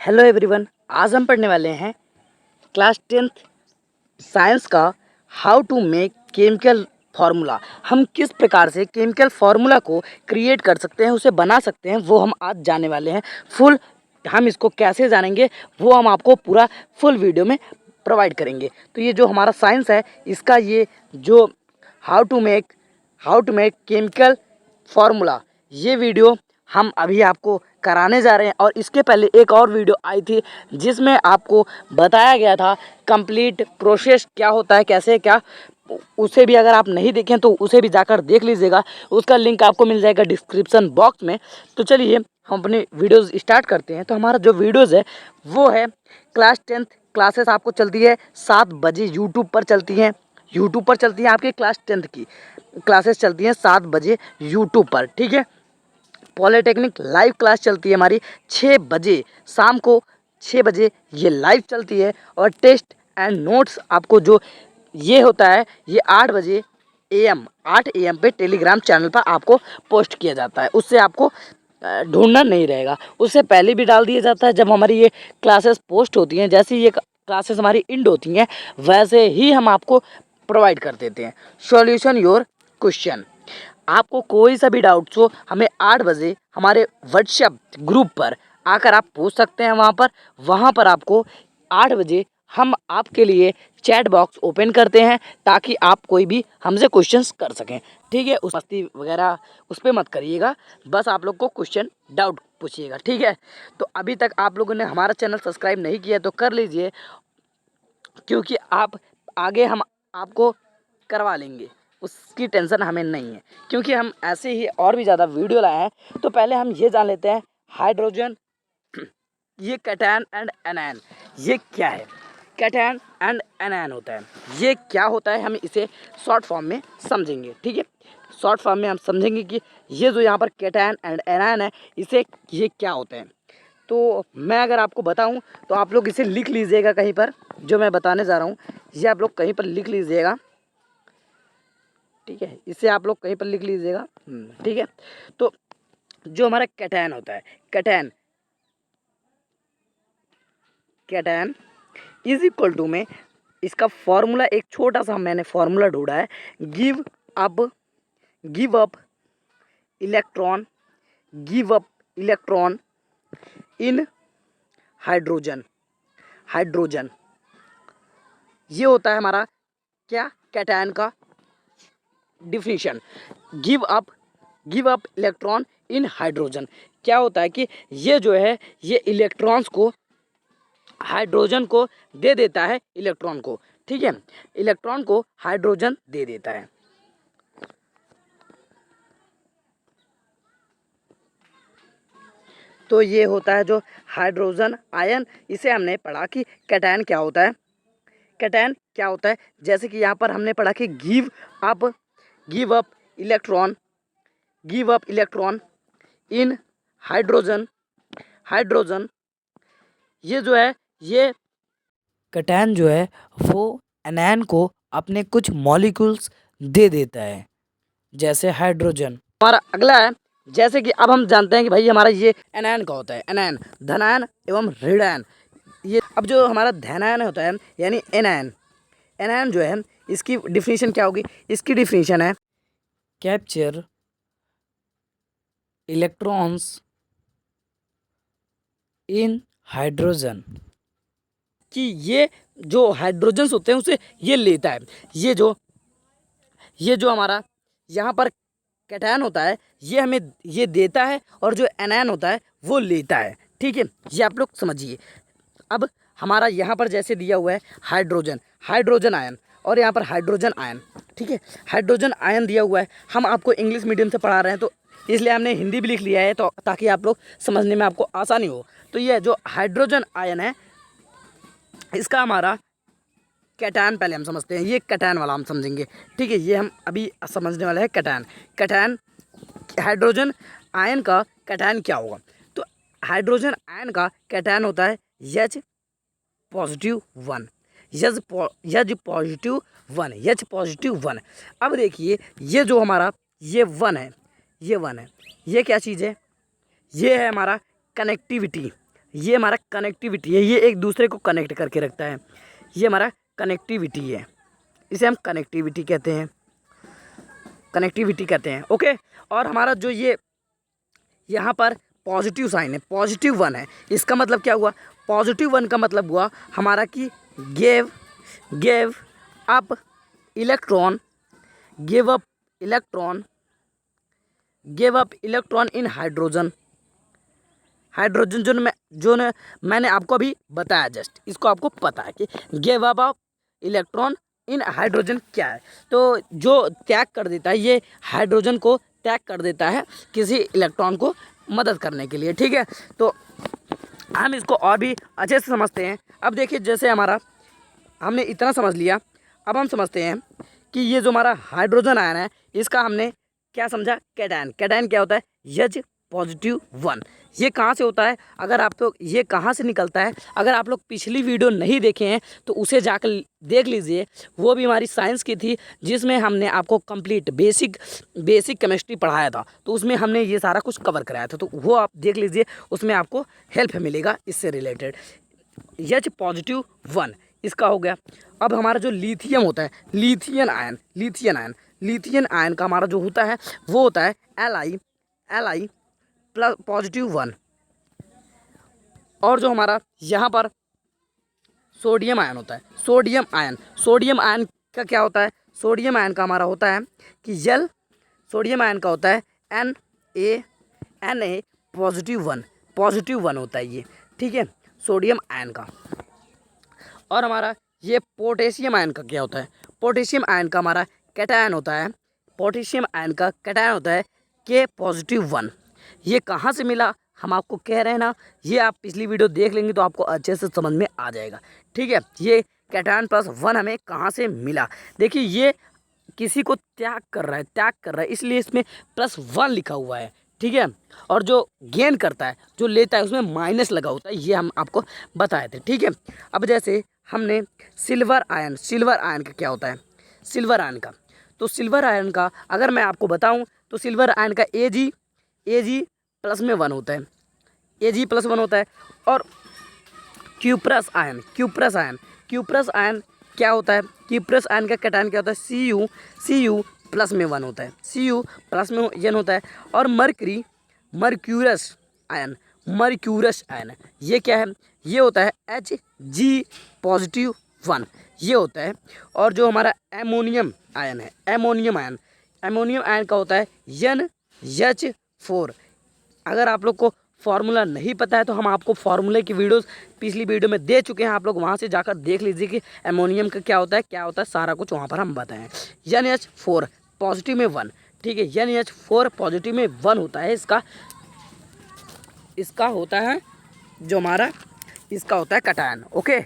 Hello everyone, आज हम पढ़ने वाले हैं क्लास 10th साइंस का how to make chemical formula. हम किस प्रकार से केमिकल फार्मूला को क्रिएट कर सकते हैं, उसे बना सकते हैं, वो हम आज जानने वाले हैं। हम इसको कैसे जानेंगे वो हम आपको पूरा फुल वीडियो में प्रोवाइड करेंगे। तो ये जो हमारा साइंस है, इसका ये जो how to make chemical formula, ये वीडियो हम अभी आपको कराने जा रहे हैं। और इसके पहले एक और वीडियो आई थी जिसमें आपको बताया गया था कंप्लीट प्रोसेस क्या होता है, कैसे क्या। उसे भी अगर आप नहीं देखें तो उसे भी जाकर देख लीजिएगा, उसका लिंक आपको मिल जाएगा डिस्क्रिप्शन बॉक्स में। तो चलिए हम अपनी वीडियोज़ स्टार्ट करते हैं। तो हमारा जो वीडियोज़ है वो है क्लास 10th क्लासेस आपको चलती है 7 बजे यूट्यूब पर चलती हैं। आपकी क्लास 10th की क्लासेस चलती हैं 7 बजे यूट्यूब पर, ठीक है। पॉलिटेक्निक लाइव क्लास चलती है हमारी 6 बजे, शाम को 6 बजे ये लाइव चलती है। और टेस्ट एंड नोट्स आपको जो ये होता है ये 8 AM पे टेलीग्राम चैनल पर आपको पोस्ट किया जाता है। उससे आपको ढूंढना नहीं रहेगा, उससे पहले भी डाल दिया जाता है। जब हमारी ये क्लासेस पोस्ट होती हैं, जैसे ये क्लासेस हमारी एंड होती हैं, वैसे ही हम आपको प्रोवाइड कर देते हैं सॉल्यूशन योर क्वेश्चन। आपको कोई सा भी डाउट्स हो, हमें 8 बजे हमारे व्हाट्सएप ग्रुप पर आकर आप पूछ सकते हैं। वहाँ पर आपको 8 बजे हम आपके लिए चैट बॉक्स ओपन करते हैं ताकि आप कोई भी हमसे क्वेश्चंस कर सकें, ठीक है। उस मस्ती वगैरह उस पर मत करिएगा, बस आप लोग को क्वेश्चन डाउट पूछिएगा, ठीक है। तो अभी तक आप लोगों ने हमारा चैनल सब्सक्राइब नहीं किया तो कर लीजिए, क्योंकि आप आगे हम आपको करवा लेंगे, उसकी टेंशन हमें नहीं है, क्योंकि हम ऐसे ही और भी ज़्यादा वीडियो लाए हैं। तो पहले हम ये जान लेते हैं हाइड्रोजन, ये कैटायन एंड एनायन, ये क्या है। कैटायन एंड एनायन होता है, ये क्या होता है हम इसे शॉर्ट फॉर्म में समझेंगे, ठीक है। शॉर्ट फॉर्म में हम समझेंगे कि ये जो यहाँ पर कैटायन एंड एनायन है, इसे ये क्या होते हैं। तो मैं अगर आपको बताऊं तो आप लोग इसे लिख लीजिएगा कहीं पर, जो मैं बताने जा रहा हूं ये आप लोग कहीं पर लिख लीजिएगा, ठीक है। इसे आप लोग कहीं पर लिख लीजिएगा, ठीक है। तो जो हमारा कैटायन होता है, कैटायन इज इक्वल टू में इसका फॉर्मूला, एक छोटा सा मैंने फॉर्मूला ढूंढा है, give up electron in hydrogen. ये होता है हमारा क्या, कैटायन का definition. Give up electron in hydrogen क्या होता है कि ये जो है ये इलेक्ट्रॉन्स को हाइड्रोजन को दे देता है, इलेक्ट्रॉन को, ठीक है। इलेक्ट्रॉन को हाइड्रोजन दे देता है। तो ये होता है जो हाइड्रोजन आयन, इसे हमने पढ़ा कि कैटायन क्या होता है। जैसे कि यहाँ पर हमने पढ़ा कि give up electron in hydrogen. ये जो है, ये कैटायन जो है वो एनायन को अपने कुछ मॉलिक्यूल्स दे देता है, जैसे हाइड्रोजन। हमारा अगला है, जैसे कि अब हम जानते हैं कि भाई हमारा ये एनायन का होता है, एनायन धनायन एवं ऋणायन। ये अब जो हमारा धनायन होता है यानी एनायन जो है, इसकी डिफिनीशन क्या होगी। इसकी डिफिनीशन है कैप्चर इलेक्ट्रॉन्स इन हाइड्रोजन, कि ये जो हाइड्रोजन्स होते हैं उसे ये लेता है। ये जो हमारा यहाँ पर कैटायन होता है ये हमें ये देता है, और जो एनायन होता है वो लेता है, ठीक है। ये आप लोग समझिए। अब हमारा यहाँ पर जैसे दिया हुआ है हाइड्रोजन आयन, और यहाँ पर हाइड्रोजन आयन, ठीक है। हाइड्रोजन आयन दिया हुआ है, हम आपको इंग्लिश मीडियम से पढ़ा रहे हैं तो इसलिए हमने हिंदी भी लिख लिया है, तो ताकि आप लोग समझने में आपको आसानी हो। तो ये जो हाइड्रोजन आयन है, इसका हमारा कैटायन पहले हम समझते हैं, ये कैटायन वाला हम समझेंगे, ठीक है। ये हम अभी समझने वाले हैं कैटायन। हाइड्रोजन आयन का कैटायन क्या होगा। तो हाइड्रोजन आयन का कैटायन होता है H पॉजिटिव 1। अब देखिए ये जो हमारा ये 1 है, ये क्या चीज़ है, ये है हमारा कनेक्टिविटी, ये हमारा कनेक्टिविटी है, ये एक दूसरे को कनेक्ट करके रखता है, ये हमारा कनेक्टिविटी है, इसे हम कनेक्टिविटी कहते हैं, कनेक्टिविटी कहते हैं। ओके, और हमारा जो ये यहाँ पर पॉजिटिव साइन है, +1 है, इसका मतलब क्या हुआ? +1 का मतलब हुआ हमारा कि gave up electron, give up electron in hydrogen. Hydrogen जो मैंने आपको अभी बताया जस्ट, इसको आपको पता है कि give up electron in hydrogen क्या है। तो जो त्याग कर देता है, ये हाइड्रोजन को त्याग कर देता है किसी इलेक्ट्रॉन को मदद करने के लिए। ठीक है, तो हम इसको और भी अच्छे से समझते हैं। अब देखिए, जैसे हमने इतना समझ लिया, अब हम समझते हैं कि ये जो हमारा हाइड्रोजन आयन है, इसका हमने क्या समझा? कैटायन। कैटायन क्या होता है? H+1। ये कहाँ से होता है? अगर आप लोग, ये कहाँ से निकलता है, अगर आप लोग पिछली वीडियो नहीं देखे हैं तो उसे जाकर देख लीजिए, वो भी हमारी साइंस की थी, जिसमें हमने आपको कंप्लीट बेसिक केमिस्ट्री पढ़ाया था, तो उसमें हमने ये सारा कुछ कवर कराया था, तो वो आप देख लीजिए, उसमें आपको हेल्प मिलेगा इससे रिलेटेड। H+1 इसका हो गया। अब हमारा जो लिथियम होता है, लिथियम आयन का हमारा जो होता है वो होता है Li +1। और जो हमारा यहाँ पर सोडियम आयन होता है, सोडियम आयन का क्या होता है? सोडियम आयन का हमारा होता है कि सोडियम आयन का होता है Na +1 होता है ये। ठीक है, सोडियम आयन का। और हमारा ये पोटेशियम आयन का क्या होता है? पोटेशियम आयन का हमारा कैटायन होता है, पोटेशियम आयन का कैटायन होता है K+1। ये कहाँ से मिला, हम आपको कह रहे हैं ना, ये आप पिछली वीडियो देख लेंगे तो आपको अच्छे से समझ में आ जाएगा। ठीक है, ये कैटायन +1 हमें कहाँ से मिला? देखिए, ये किसी को त्याग कर रहा है, इसलिए इसमें +1 लिखा हुआ है। ठीक है, और जो गेन करता है, जो लेता है, उसमें माइनस लगा होता है, ये हम आपको बताए थे। ठीक है, अब जैसे हमने सिल्वर आयन का क्या होता है? सिल्वर आयन का, तो सिल्वर आयन का अगर मैं आपको बताऊं तो सिल्वर आयन का Ag+1 होता है, Ag+1 होता है। और क्यूप्रस आयन क्या होता है? क्यूप्रस आयन का कैटायन क्या होता है? Cu+1 होता है, Cu+1 होता है। और मर्क्यूरस आयन ये क्या है? ये होता है Hg+1, ये होता है। और जो हमारा एमोनियम आयन का होता है NH4। अगर आप लोग को फार्मूला नहीं पता है तो हम आपको फार्मूले की वीडियोस पिछली वीडियो में दे चुके हैं, आप लोग वहाँ से जाकर देख लीजिए कि एमोनियम का क्या होता है, सारा कुछ वहाँ पर हम बताएं। NH4 पॉजिटिव में 1। ठीक है, NH4 पॉजिटिव में 1 होता है। इसका होता है जो हमारा, इसका होता है कैटायन। ओके,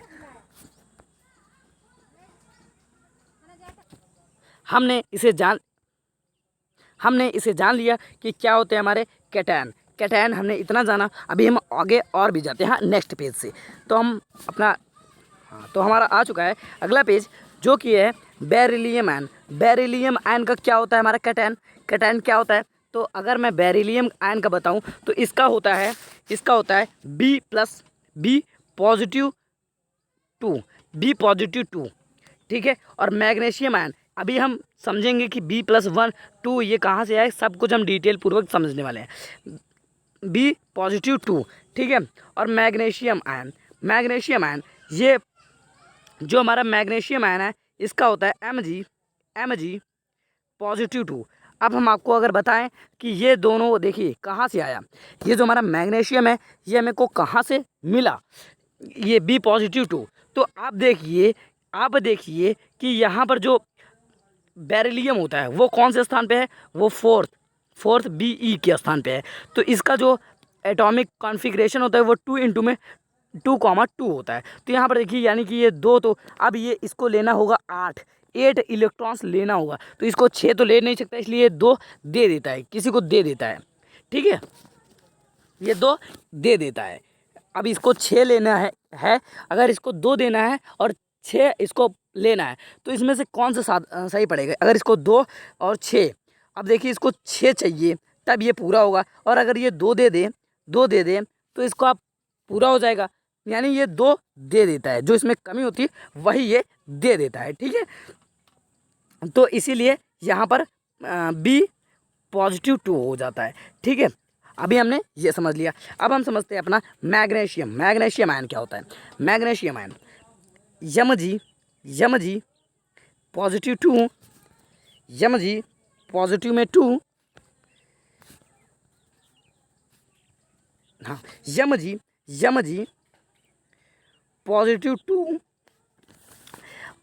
हमने इसे जान लिया कि क्या होते हैं हमारे कैटायन हमने इतना जाना। अभी हम आगे और भी जाते हैं नेक्स्ट पेज से। तो हम अपना, तो हमारा आ चुका है अगला पेज, जो कि है बेरिलियम आयन का क्या होता है हमारा? कैटायन क्या होता है? तो अगर मैं बेरिलियम आयन का बताऊं तो इसका होता है B+2। ठीक है, और मैग्नीशियम आयन, अभी हम समझेंगे कि B+1 2 ये कहाँ से आए, सब कुछ हम डिटेल पूर्वक समझने वाले हैं। B+2, ठीक है। और मैग्नीशियम आयन ये जो हमारा मैग्नीशियम आयन है, इसका होता है Mg+2। अब हम आपको अगर बताएं कि ये दोनों, देखिए कहाँ से आया, ये जो हमारा मैग्नीशियम है ये हमें को कहाँ से मिला, ये B+2। तो आप देखिए कि यहाँ पर जो बेरिलियम होता है वो कौन से स्थान पे है? वो फोर्थ Be के स्थान पे है। तो इसका जो एटॉमिक कॉन्फ़िगरेशन होता है वो 2 होता है। तो यहाँ पर देखिए, यानी कि ये 2, तो अब ये इसको लेना होगा 8 इलेक्ट्रॉन्स लेना होगा, तो इसको 6 तो ले नहीं सकता, इसलिए 2 दे देता है, किसी को दे देता है। ठीक है, ये 2 दे देता है। अब इसको 6 लेना है, अगर इसको 2 देना है और 6 इसको लेना है, तो इसमें से कौन सा सही पड़ेगा? अगर इसको 2 और 6, अब देखिए इसको 6 चाहिए तब ये पूरा होगा, और अगर ये 2 दे दे तो इसको आप पूरा हो जाएगा, यानी ये 2 दे देता है, जो इसमें कमी होती है वही ये दे देता है। ठीक है, तो इसीलिए यहाँ पर बी पॉजिटिव 2 हो जाता है। ठीक है, अभी हमने ये समझ लिया। अब हम समझते हैं अपना मैग्नीशियम। मैग्नीशियम आयन क्या होता है? Magnesium ion Mg positive 2, Mg positive में 2, हाँ Mg पॉजिटिव 2,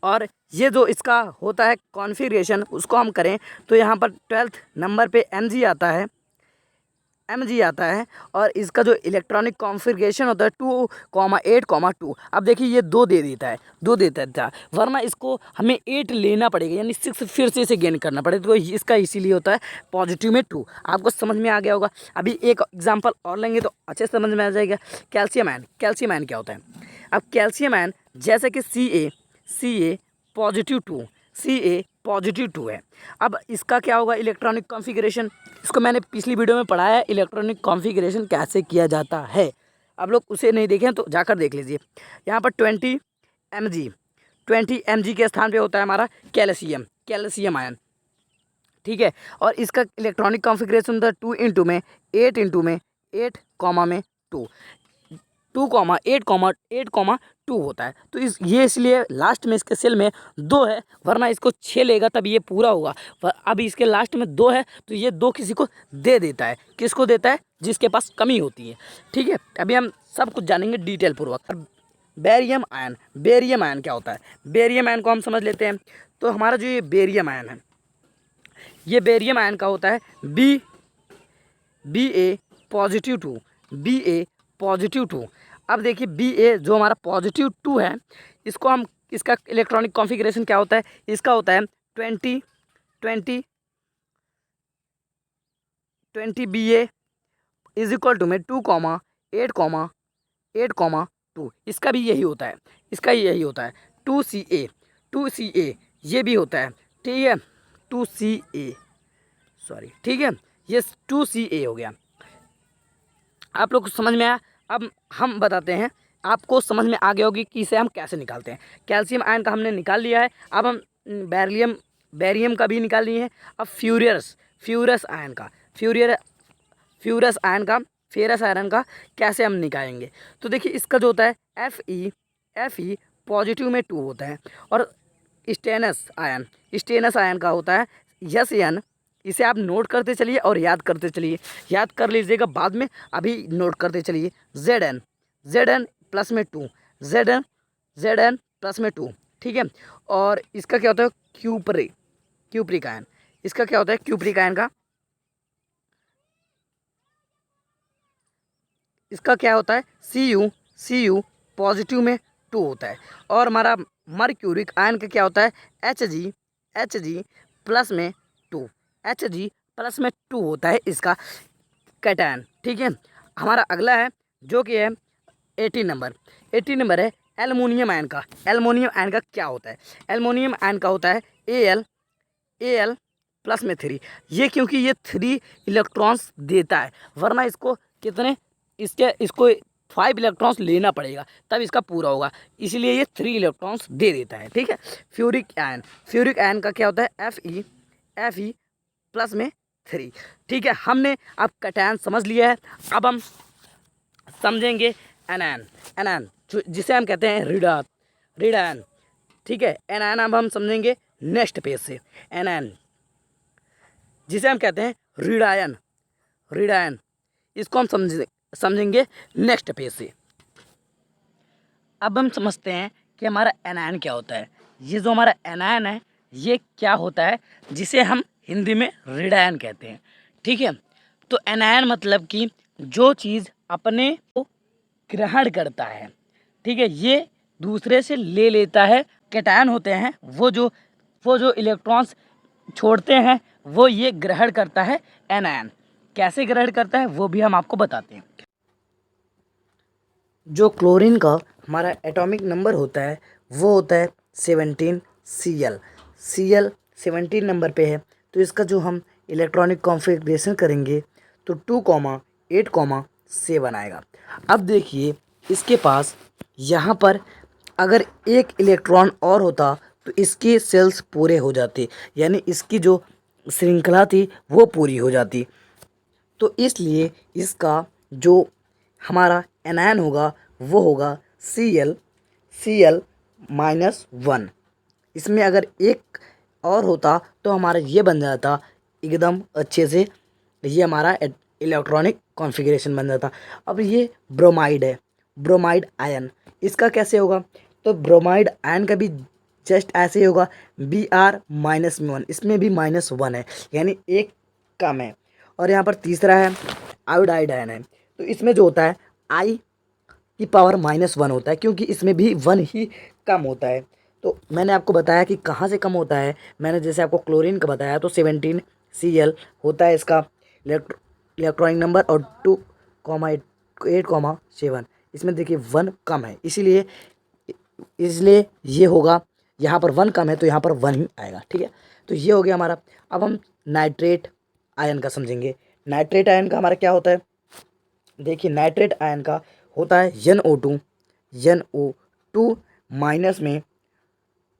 और ये जो इसका होता है कॉन्फ़िगरेशन उसको हम करें तो यहाँ पर 12th नंबर पे Mg आता है और इसका जो इलेक्ट्रॉनिक कॉन्फ़िगरेशन होता है 2,8,2। अब देखिए ये 2 दे देता था, वरना इसको हमें 8 लेना पड़ेगा, यानी 6 फिर से इसे गेन करना पड़ेगा, तो इसका इसीलिए होता है पॉजिटिव में 2। आपको समझ में आ गया होगा। अभी एक एग्जांपल और लेंगे तो अच्छे से समझ में आ जाएगा। कैल्शियम आयन क्या होता है? अब कैल्शियम आयन जैसे कि Ca पॉजिटिव 2 है। अब इसका क्या होगा इलेक्ट्रॉनिक कॉन्फ़िगरेशन? इसको मैंने पिछली वीडियो में पढ़ाया है, इलेक्ट्रॉनिक कॉन्फ़िगरेशन कैसे किया जाता है। अब लोग उसे नहीं देखें तो जाकर देख लीजिए। यहाँ पर 20 mg के स्थान पे होता है हमारा कैल्शियम आयन। ठीक है, और इसका इलेक्ट्रॉनिक कॉन्फ़िगरेशन होता है 2 इंटू में 8 कॉमा में 2, 2,8,2 होता है। तो ये इसलिए लास्ट में इसके सेल में 2 है, वरना इसको 6 लेगा तब ये पूरा होगा। अब इसके लास्ट में 2 है तो ये 2 किसी को दे देता है। किसको देता है? जिसके पास कमी होती है। ठीक है, अभी हम सब कुछ जानेंगे डिटेल पूर्वक। बेरियम आयन क्या होता है? बेरियम आयन को हम समझ लेते हैं। तो हमारा जो ये बेरियम आयन है, ये बेरियम आयन का होता है Ba पॉजिटिव 2। अब देखिए Ba जो हमारा पॉजिटिव 2 है, इसको हम इसका इलेक्ट्रॉनिक कॉन्फ़िगरेशन क्या होता है? इसका होता है 20 Ba इज इक्वल टू में 2,8,2। इसका भी यही होता है, 2Ca ये भी होता है। ठीक है, 2Ca सॉरी, ठीक है, ये 2Ca हो गया। आप लोग को समझ में आया? अब हम बताते हैं, आपको समझ में आ गया होगी कि इसे हम कैसे निकालते हैं। कैल्शियम आयन का हमने निकाल लिया है, अब हम बेरियम का भी निकाल लिए हैं। अब फ्यूरस आयन का कैसे हम निकालेंगे? तो देखिए इसका जो होता है Fe पॉजिटिव में 2 होता है, और स्टेनस आयन का होता है Sn। इसे आप नोट करते चलिए और याद करते चलिए, याद कर लीजिएगा बाद में, अभी नोट करते चलिए। Zn प्लस में 2, Zn प्लस में 2। ठीक है, और इसका क्या होता है क्यूप्रिक आयन। इसका क्या होता है क्यूप्रिक आयन का? इसका क्या होता है Cu पॉजिटिव में 2 होता है, और हमारा मर्क्यूरिक आयन का क्या होता है Hg प्लस में 2, Hg प्लस में 2 होता है इसका कैटायन। ठीक है, हमारा अगला है जो कि है 18 नंबर है एल्युमिनियम आयन का। एल्युमिनियम आयन का क्या होता है? एल्युमिनियम आयन का होता है Al प्लस में 3। ये क्योंकि ये 3 इलेक्ट्रॉन्स देता है, वरना इसको इसको 5 इलेक्ट्रॉन्स लेना पड़ेगा तब इसका पूरा होगा, इसलिए ये 3 इलेक्ट्रॉन्स दे देता है। ठीक है, फ्यूरिक आयन का क्या होता है Fe प्लस में 3। ठीक है, हमने अब कैटायन समझ लिया है। अब हम समझेंगे एनायन जिसे हम कहते हैं रिडायन। ठीक है, एनायन अब हम समझेंगे नेक्स्ट पेज से। एनायन जिसे हम कहते हैं रिडायन, इसको हम समझेंगे नेक्स्ट पेज से। अब हम समझते हैं कि हमारा एनायन क्या होता है। ये जो हमारा एनायन है ये क्या होता है, जिसे हम हिंदी में रिडायन कहते हैं। ठीक है, तो एनायन मतलब कि जो चीज़ अपने को ग्रहण करता है, ठीक है, ये दूसरे से ले लेता है। कैटायन होते हैं वो जो इलेक्ट्रॉन्स छोड़ते हैं वो ये ग्रहण करता है एनायन। कैसे ग्रहण करता है वो भी हम आपको बताते हैं। जो क्लोरीन का हमारा एटॉमिक नंबर होता है वो होता है 17 Cl 17 नंबर पे है। तो इसका जो हम इलेक्ट्रॉनिक कॉन्फ़िगरेशन करेंगे तो 2,8,7 आएगा। अब देखिए इसके पास यहाँ पर अगर एक इलेक्ट्रॉन और होता तो इसके सेल्स पूरे हो जाते, यानी इसकी जो श्रृंखला थी वो पूरी हो जाती। तो इसलिए इसका जो हमारा एनायन होगा वो होगा Cl इसमें अगर एक और होता तो हमारा ये बन जाता एकदम अच्छे से, ये हमारा इलेक्ट्रॉनिक कॉन्फ़िगरेशन बन जाता। अब ये ब्रोमाइड है, ब्रोमाइड आयन, इसका कैसे होगा? तो ब्रोमाइड आयन का भी जस्ट ऐसे ही होगा, Br-1, इसमें भी -1 है, यानी एक कम है। और यहाँ पर तीसरा है आयोडाइड आयन है, तो इसमें जो होता है I की पावर -1 होता है, क्योंकि इसमें भी 1 ही कम होता है। तो मैंने आपको बताया कि कहाँ से कम होता है, मैंने जैसे आपको क्लोरीन का बताया तो 17 Cl होता है इसका इलेक्ट्रॉनिक नंबर, और 2,8,7 इसमें देखिए 1 कम है, इसीलिए ये होगा, यहाँ पर 1 कम है तो यहाँ पर 1 ही आएगा। ठीक है, तो ये हो गया हमारा। अब हम नाइट्रेट आयन का समझेंगे। नाइट्रेट आयन का हमारा क्या होता है? देखिए नाइट्रेट आयन का होता है NO2 माइनस में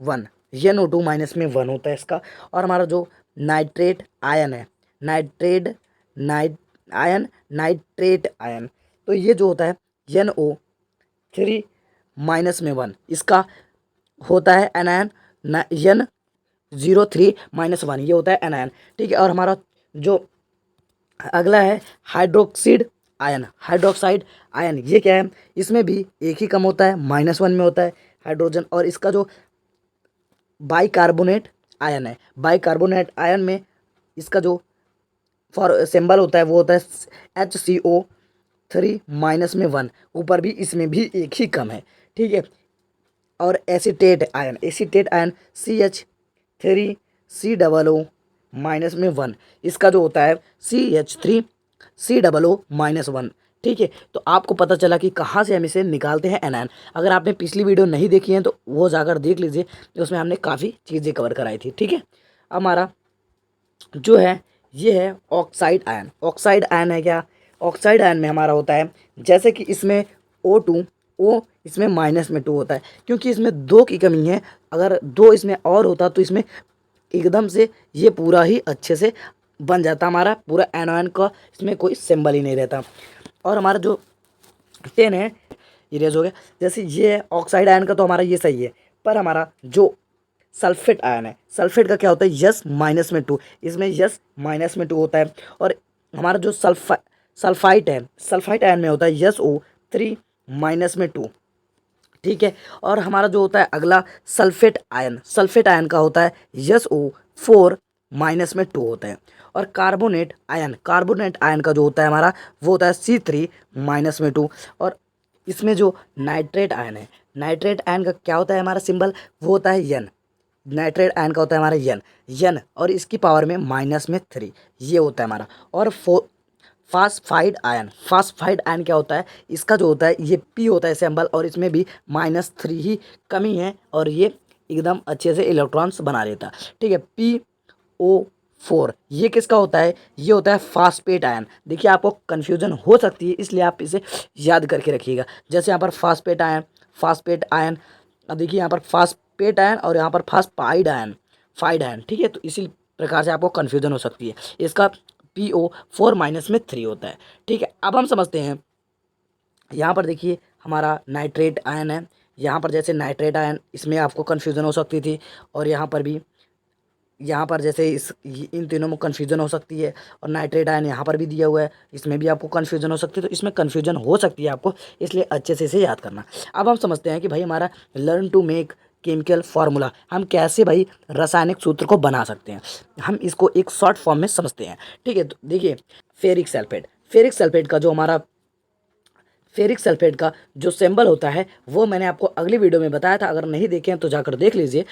1, NO2 माइनस में 1 होता है इसका। और हमारा जो नाइट्रेट आयन है, नाइट्रेट आयन, तो ये जो होता है NO3 माइनस में 1, इसका होता है एनायन N03-1, ये होता है एनायन। ठीक है, और हमारा जो अगला है हाइड्रोक्साइड आयन, ये क्या है? इसमें भी एक ही कम होता है, -1 में होता है हाइड्रोजन। और इसका जो बाइकार्बोनेट आयन में इसका जो सिंबल होता है वो होता है HCO3-1, ऊपर भी इसमें भी एक ही कम है। ठीक है, और एसीटेट आयन CH3COO-1, इसका जो होता है CH3COO-1। ठीक है, तो आपको पता चला कि कहाँ से हम इसे निकालते हैं एनायन। अगर आपने पिछली वीडियो नहीं देखी है तो वो जाकर देख लीजिए, उसमें हमने काफ़ी चीज़ें कवर कराई थी। ठीक है, हमारा जो है ये है ऑक्साइड आयन है क्या? ऑक्साइड आयन में हमारा होता है, जैसे कि इसमें O इसमें -2 होता है, क्योंकि इसमें 2 की कमी है। अगर 2 इसमें और होता तो इसमें एकदम से ये पूरा ही अच्छे से बन जाता, हमारा पूरा एनायन का इसमें कोई सिंबल ही नहीं रहता। और हमारा जो 10 है इरेज हो गया। जैसे ये है ऑक्साइड आयन का, तो हमारा ये सही है, पर हमारा जो सल्फेट आयन है, सल्फेट का क्या होता है? -2, इसमें -2 होता है। और हमारा जो सल्फाइट आयन में होता है SO3-2। ठीक है, और हमारा जो होता है अगला सल्फेट आयन का होता है SO4-2 होता है। और कार्बोनेट आयन का जो होता है हमारा वो होता है C3-2। और इसमें जो नाइट्रेट आयन का क्या होता है हमारा सिंबल? वो होता है N। नाइट्रेट आयन का होता है हमारा N, और इसकी पावर में -3, ये होता है हमारा। और फास्फाइड आयन क्या होता है? इसका जो होता है ये P होता है सिंबल, और इसमें भी -3 ही कमी है, और ये एकदम अच्छे से इलेक्ट्रॉन्स बना देता। ठीक है, PO4 ये किसका होता है? ये होता है फास्फेट आयन। देखिए आपको कन्फ्यूजन हो सकती है, इसलिए आप इसे याद करके रखिएगा। जैसे यहाँ पर फास्फेट आयन, अब देखिए यहाँ पर फास्फेट आयन और यहाँ पर फाइड आयन। ठीक है, तो इसी प्रकार से आपको कन्फ्यूजन हो सकती है। इसका PO4-3 होता है। ठीक है, अब हम समझते हैं, यहाँ पर देखिए हमारा नाइट्रेट आयन है, यहाँ पर जैसे नाइट्रेट आयन, इसमें आपको कन्फ्यूज़न हो सकती थी, और यहाँ पर भी, यहाँ पर जैसे इन तीनों में कन्फ्यूज़न हो सकती है। और नाइट्रेट आयन यहाँ पर भी दिया हुआ है, इसमें भी आपको कन्फ्यूज़न हो सकती है। तो इसमें कन्फ्यूज़न हो सकती है आपको, इसलिए अच्छे से इसे याद करना। अब हम समझते हैं कि भाई हमारा learn to make chemical formula, हम कैसे भाई रासायनिक सूत्र को बना सकते हैं, हम इसको एक शॉर्ट फॉर्म में समझते हैं। ठीक है, तो देखिए फेरिक सल्फेट का जो सिंबल होता है वो मैंने आपको अगली वीडियो में बताया था, अगर नहीं देखे हैं तो जाकर देख लीजिए।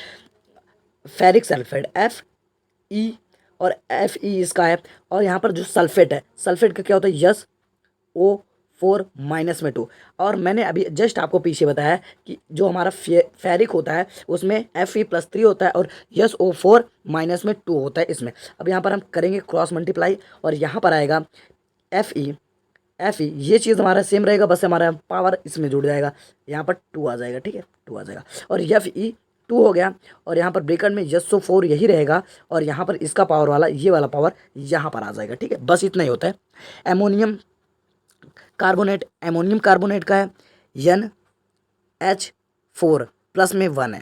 फेरिक सल्फेट Fe, और Fe इसका है। और यहाँ पर जो सल्फेट का क्या होता है? SO4-2। और मैंने अभी जस्ट आपको पीछे बताया कि जो हमारा फेरिक होता है उसमें Fe+3 होता है, और SO4-2 होता है इसमें। अब यहाँ पर हम करेंगे क्रॉस मल्टीप्लाई, और यहाँ पर आएगा Fe ये चीज़ हमारा सेम रहेगा, बस हमारा पावर इसमें जुड़ जाएगा, यहाँ पर 2 आ जाएगा, ठीक है 2 आ जाएगा। और Fe 2 हो गया, और यहाँ पर ब्रैकेट में SO4 यही रहेगा, और यहाँ पर इसका पावर वाला ये वाला पावर यहाँ पर आ जाएगा, ठीक है। बस इतना ही होता है। एमोनियम कार्बोनेट का है NH4 प्लस में 1 है,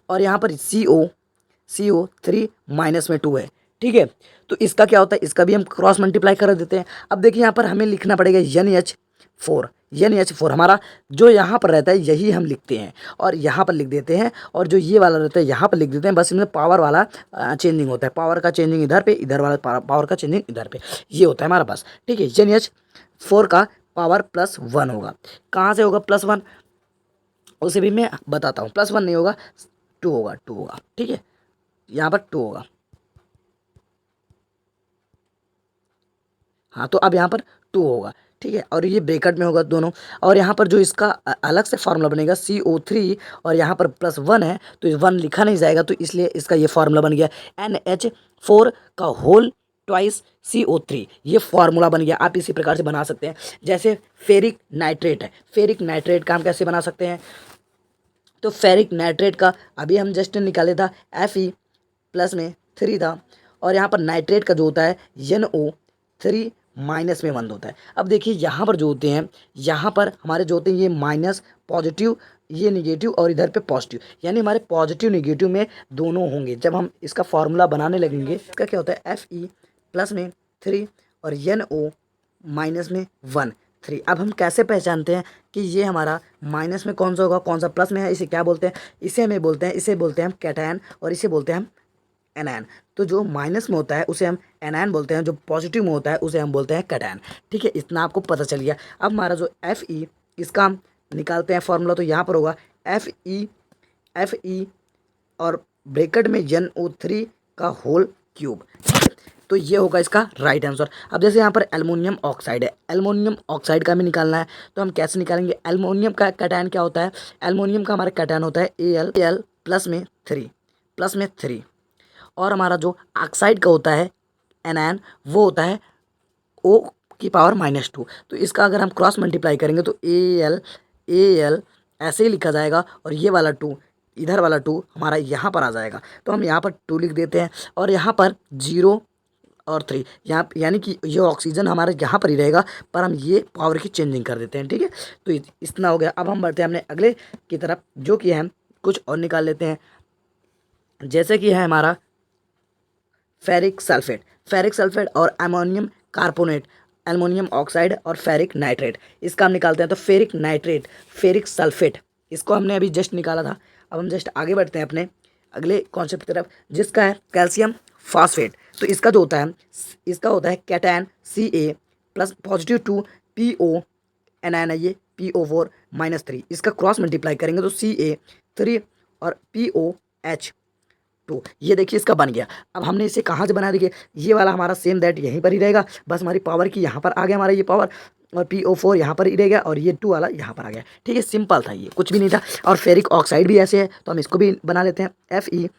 और यहाँ पर CO3 माइनस में 2 है, ठीक है। तो इसका क्या होता है, इसका भी हम क्रॉस मल्टीप्लाई कर देते हैं। अब देखिए यहाँ पर हमें लिखना पड़ेगा NH4 हमारा जो यहाँ पर रहता है यही हम लिखते हैं, और यहाँ पर लिख देते हैं, और जो ये वाला रहता है यहाँ पर लिख देते हैं। बस इनमें पावर वाला चेंजिंग होता है, पावर का चेंजिंग इधर पे, इधर वाला पावर का चेंजिंग इधर पे, ये होता है हमारा पास, ठीक है। NH4 का पावर +1 होगा। कहाँ से होगा +1, उसे भी मैं बताता हूँ। +1 नहीं होगा, 2 होगा, ठीक है। यहाँ पर 2 होगा, हाँ, तो अब यहाँ पर 2 होगा, ठीक है। और ये ब्रैकेट में होगा दोनों, और यहाँ पर जो इसका अलग से फार्मूला बनेगा CO3, और यहाँ पर +1 है तो 1 लिखा नहीं जाएगा, तो इसलिए इसका ये फार्मूला बन गया NH4 का होल ट्वाइस CO3, ये फार्मूला बन गया। आप इसी प्रकार से बना सकते हैं, जैसे फेरिक नाइट्रेट है, फेरिक नाइट्रेट का हम कैसे बना सकते हैं, तो फेरिक नाइट्रेट का अभी हम जस्ट निकाले था, Fe प्लस में 3 था, और यहाँ पर नाइट्रेट का जो होता है NO3 माइनस में 1 होता है। अब देखिए यहाँ पर जो होते हैं, यहाँ पर हमारे जो होते हैं ये माइनस पॉजिटिव, ये निगेटिव, और इधर पे पॉजिटिव, यानी हमारे पॉजिटिव निगेटिव में दोनों होंगे। जब हम इसका फार्मूला बनाने लगेंगे, इसका क्या होता है Fe प्लस में 3 और NO माइनस में 1 3। अब हम कैसे पहचानते हैं कि ये हमारा माइनस में कौन सा होगा, कौन सा प्लस में है, इसे क्या बोलते हैं, इसे बोलते हैं हम कैटायन, और इसे बोलते हैं हम एनायन। तो जो माइनस में होता है उसे हम एनायन बोलते हैं, जो पॉजिटिव में होता है उसे हम बोलते हैं कैटायन, ठीक है। इतना आपको पता चल गया। अब हमारा जो Fe, इसका हम निकालते हैं फॉर्मूला, तो यहाँ पर होगा Fe और ब्रैकेट में NO3 का होल क्यूब, तो ये होगा इसका राइट आंसर। अब जैसे यहाँ पर एल्युमिनियम ऑक्साइड है, एल्युमिनियम ऑक्साइड का हमें निकालना है, तो हम कैसे निकालेंगे। एल्युमिनियम का कैटायन क्या होता है, एल्युमिनियम का हमारा कैटायन होता है Al प्लस में 3, और हमारा जो ऑक्साइड का होता है एनायन, वो होता है O की पावर -2। तो इसका अगर हम क्रॉस मल्टीप्लाई करेंगे तो Al ऐसे ही लिखा जाएगा, और ये वाला 2, इधर वाला 2 हमारा यहाँ पर आ जाएगा, तो हम यहाँ पर 2 लिख देते हैं, और यहाँ पर 0 और 3, यहाँ यानी कि ये ऑक्सीजन हमारे यहाँ पर ही रहेगा, पर हम ये पावर की चेंजिंग कर देते हैं, ठीक है। तो इतना हो गया। अब हम बढ़ते हैं अपने अगले की तरफ, जो कि हम कुछ और निकाल लेते हैं, जैसे कि है हमारा फेरिक सल्फेट और अमोनियम कार्बोनेट, एल्युमिनियम ऑक्साइड और फेरिक नाइट्रेट, इसका हम निकालते हैं। तो फेरिक सल्फेट, इसको हमने अभी जस्ट निकाला था। अब हम जस्ट आगे बढ़ते हैं अपने अगले कॉन्सेप्ट की तरफ, जिसका है कैल्शियम फॉस्फेट। तो इसका जो होता है, इसका होता है cation Ca plus positive 2 PO, anion है ये PO4 -3, इसका क्रॉस मल्टीप्लाई करेंगे तो Ca3 और POH, तो ये देखिए इसका बन गया। अब हमने इसे कहाँ से बनाया, देखिए ये वाला हमारा सेम दैट यहीं पर ही रहेगा, बस हमारी पावर की यहाँ पर आ गया हमारा ये पावर, और PO4 यहाँ पर ही रहेगा, और ये 2 वाला यहाँ पर आ गया, ठीक है। सिंपल था, ये कुछ भी नहीं था। और फेरिक ऑक्साइड भी ऐसे है, तो हम इसको भी बना लेते हैं, Fe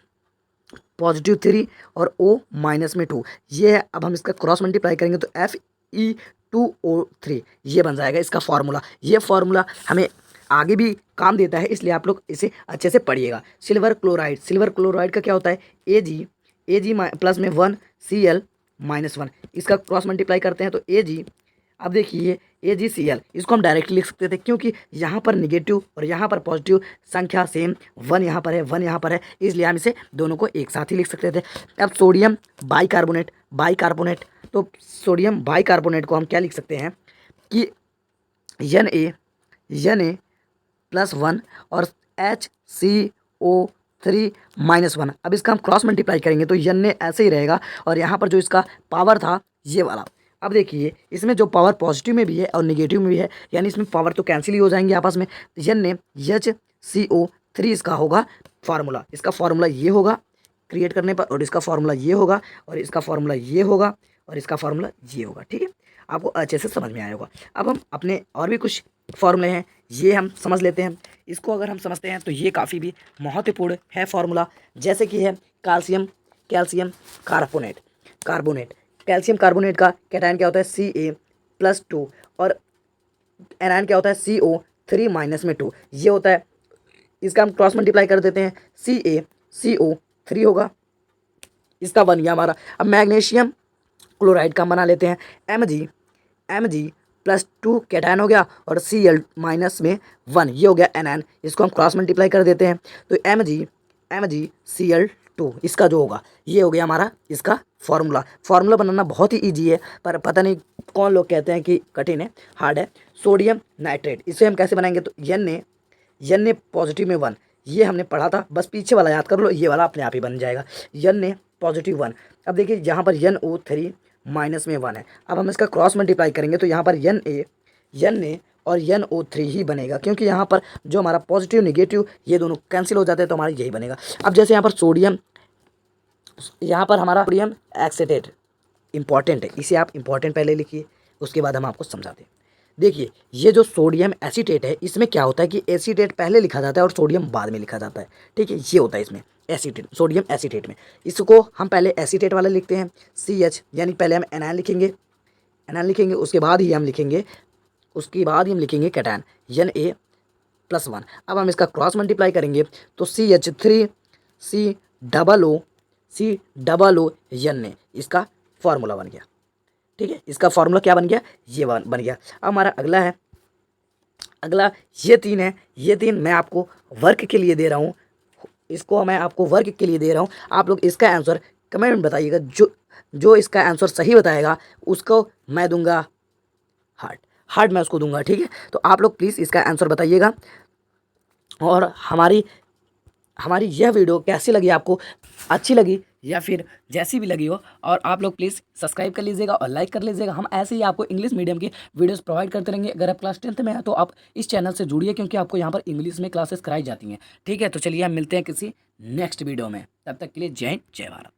प्लस 3 और O माइनस में 2, ये है। अब हम इसका क्रॉस मल्टीप्लाई करेंगे तो Fe2O3, ये बन जाएगा इसका फार्मूला। ये फार्मूला हमें आगे भी काम देता है, इसलिए आप लोग इसे अच्छे से पढ़िएगा। सिल्वर क्लोराइड का क्या होता है, Ag प्लस में 1 Cl -1, इसका क्रॉस मल्टीप्लाई करते हैं तो Ag, अब देखिए AgCl, इसको हम डायरेक्टली लिख सकते थे, क्योंकि यहाँ पर निगेटिव और यहाँ पर पॉजिटिव संख्या सेम, 1 यहाँ पर है 1 यहाँ पर है, इसलिए हम इसे दोनों को एक साथ ही लिख सकते थे। अब सोडियम बाइकार्बोनेट, तो सोडियम बाइकार्बोनेट को हम क्या लिख सकते हैं कि Na +1 और HCO3 -1। अब इसका हम क्रॉस मल्टीप्लाई करेंगे तो Na ऐसे ही रहेगा, और यहाँ पर जो इसका पावर था ये वाला, अब देखिए इसमें जो पावर पॉजिटिव में भी है और निगेटिव में भी है, यानी इसमें पावर तो कैंसिल ही हो जाएंगे आपस में। NaHCO3 इसका होगा फार्मूला, इसका फार्मूला ये होगा क्रिएट करने पर, और इसका फार्मूला ये होगा, और इसका फार्मूला ये होगा, और इसका फार्मूला ये होगा, ठीक है। आपको अच्छे से समझ में आया होगा। अब हम अपने और भी कुछ फार्मूले हैं, ये हम समझ लेते हैं। इसको अगर हम समझते हैं तो ये काफ़ी भी महत्वपूर्ण है फार्मूला, जैसे कि है कैल्शियम कार्बोनेट। कैल्शियम कार्बोनेट का कैटायन क्या होता है, Ca+2, और एनायन क्या होता है CO3 माइनस में 2, ये होता है। इसका हम क्रॉस मल्टीप्लाई कर देते हैं, CaCO3 होगा, इसका बन गया हमारा। अब मैग्नीशियम क्लोराइड का हम बना लेते हैं, Mg प्लस 2 कैटायन हो गया और Cl माइनस में 1, ये हो गया एनायन। इसको हम क्रॉस मल्टीप्लाई कर देते हैं तो MgCl2 इसका जो होगा ये हो गया हमारा इसका फार्मूला बनाना बहुत ही ईजी है, पर पता नहीं कौन लोग कहते हैं कि कठिन है, हार्ड है। सोडियम नाइट्रेट, इसे हम कैसे बनाएंगे, तो Na पॉजिटिव में 1, ये हमने पढ़ा था, बस पीछे वाला याद कर लो, ये वाला अपने आप ही बन जाएगा, Na पॉजिटिव 1। अब देखिए यहाँ पर NO3 माइनस में 1 है, अब हम इसका क्रॉस मल्टीप्लाई करेंगे तो यहाँ पर Na और NO3 ही बनेगा, क्योंकि यहाँ पर जो हमारा पॉजिटिव निगेटिव ये दोनों कैंसिल हो जाते हैं तो हमारा यही बनेगा। अब जैसे यहाँ पर यहाँ पर हमारा सोडियम एसिटेट इंपॉर्टेंट है, इसे आप इंपॉर्टेंट पहले लिखिए, उसके बाद हम आपको समझाते हैं। देखिए ये जो सोडियम एसीटेट है, इसमें क्या होता है कि एसीटेट पहले लिखा जाता है और सोडियम बाद में लिखा जाता है, ठीक है, ये होता है इसमें एसीटेट, सोडियम एसीटेट में। इसको हम पहले एसीटेट वाला लिखते हैं CH, यानी पहले हम एनायन लिखेंगे, उसके बाद ही हम लिखेंगे कैटायन Na+1। अब हम इसका क्रॉस मल्टीप्लाई करेंगे तो CH3COO Na, इसका फार्मूला बन गया, ठीक है, इसका फार्मूला क्या बन गया, ये बन गया। अब हमारा अगला ये 3 है, ये 3 मैं आपको वर्क के लिए दे रहा हूँ, इसको मैं आपको वर्क के लिए दे रहा हूँ। आप लोग इसका आंसर कमेंट में बताइएगा, जो इसका आंसर सही बताएगा उसको मैं दूंगा हार्ट मैं उसको दूंगा, ठीक है। तो आप लोग प्लीज़ इसका आंसर बताइएगा, और हमारी यह वीडियो कैसी लगी आपको, अच्छी लगी या फिर जैसी भी लगी हो, और आप लोग प्लीज़ सब्सक्राइब कर लीजिएगा और लाइक कर लीजिएगा। हम ऐसे ही आपको इंग्लिश मीडियम की वीडियोस प्रोवाइड करते रहेंगे। अगर आप क्लास 10th में हैं तो आप इस चैनल से जुड़िए, क्योंकि आपको यहाँ पर इंग्लिश में क्लासेस कराई जाती हैं, ठीक है। तो चलिए हम मिलते हैं किसी नेक्स्ट वीडियो में, तब तक के लिए जय हिंद जय भारत।